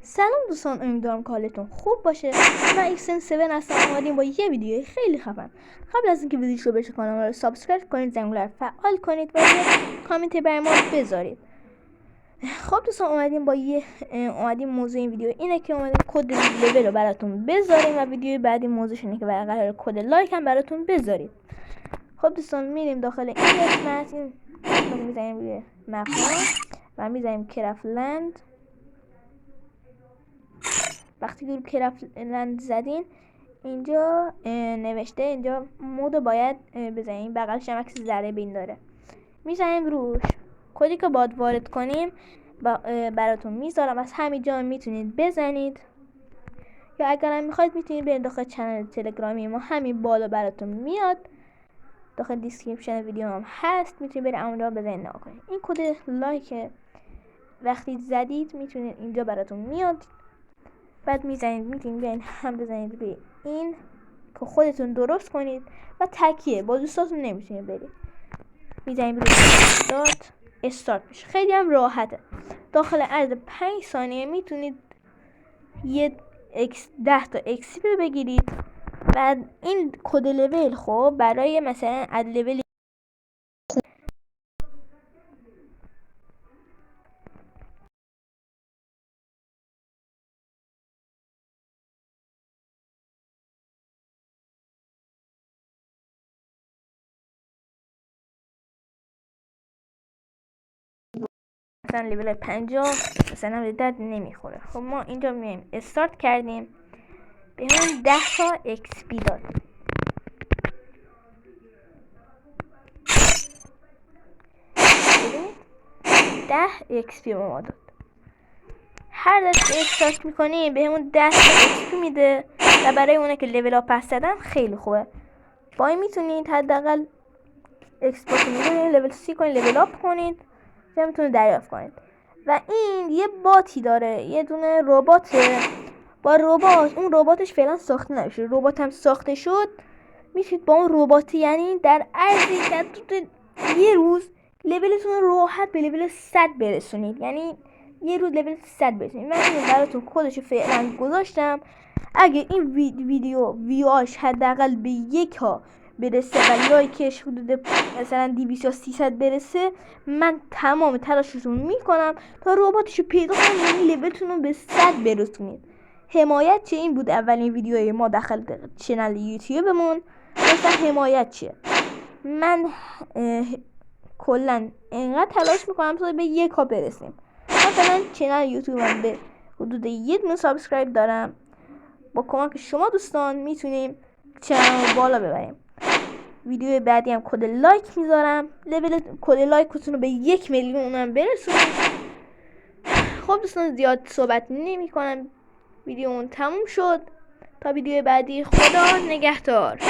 سلام دوستان، امیدوارم که حالتون خوب باشه. من ایکسن 7 هستم. اومدیم با یه ویدیو خیلی خفن. قبل از اینکه ویدیوشو بشه کانال رو سابسکرایب کنید، زنگوله رو فعال کنید و یه کامنت برای ما بذارید. خب دوستان، اومدیم موضوع این ویدیو اینه که اومدیم کد لول رو براتون بذاریم و ویدیو بعدی موضوعش اینه که قرار کد لایک هم براتون بذارید. خب دوستان، میریم داخل این قسمت، میذاریم روی مپ و میذاریم کرافلند. وقتی گروه کرافلند زدین اینجا نوشته، اینجا مود باید بزنیم، بغلش هم عکس ذره بین داره، میزنیم روش. کدی که باید وارد کنیم براتون میذارم، از همینجا میتونید بزنید، یا اگرم میخواید میتونید برید داخل چنل تلگرامی ما، همین بالا براتون میاد، داخل دیسکریپشن ویدیو هم هست، میتونید برید اونجا بزنید نگاه کنید. این کد لایک وقتی زدید میتونید اینجا براتون میاد، بعد میتونید بیاین هم بزنید به این که خودتون درست کنید و تکیه با دوستاتون نمیتونید برید، میزنید روی استارت میشه. خیلی هم راحته. داخل عرض 5 ثانیه میتونید 10 تا XP بگیرید و این کد لول خب برای مثلا اد لول مثلا لول 50 مثلا به درد نمیخوره. خب ما اینجا میایم استارت کردیم، به همون 10 تا XP داد. ده XP به ما داد. هر دفعه استارت میکنیم به همون 10 تا XP میده و برای اونه که لول اپ پس زدن خیلی خوبه. با این میتونید حداقل اکسپورت میکنید، لول 30 کنید، لول اپ کنید یا میتونید دریافت کنید. و این یه باتی داره، یه دونه رباته. با ربات، اون رباتش فعلا ساخته نمیشه، ربات هم ساخته شد، میتونید با اون ربات یعنی در عرض در یه روز لولتون رو راحت به لول 100 برسونید، یعنی یه روز لول 100 برسونید. من این براتون کدشو فعلا گذاشتم. اگه این ویدیوهاش حداقل به 1 برسه و لایکش حدود مثلا 200 یا 300 برسه، من تمام تلاشتون میکنم تا رباتشو پیدا کنم، یعنی لولتون رو به 100 برسونید. حمایت چه این بود اولین ویدیوی ما داخل چنل یوتیوبمون. مثلا حمایت چیه؟ من کلا اینقدر تلاش میکنم تا به 1 برسیم. مثلا چنل یوتیوبم به حدود 1 میلیون سابسکرایب دارم. با کمک شما دوستان میتونیم چنل رو بالا ببریم. ویدیو بعدی هم کد لایک میذارم، لول کد لایکتون رو به 1 میلیون هم برسونیم. خب دوستان، زیاد صحبت نمی کنم، ویدیو اون تموم شد. تا ویدیو بعدی، خدا نگهدار.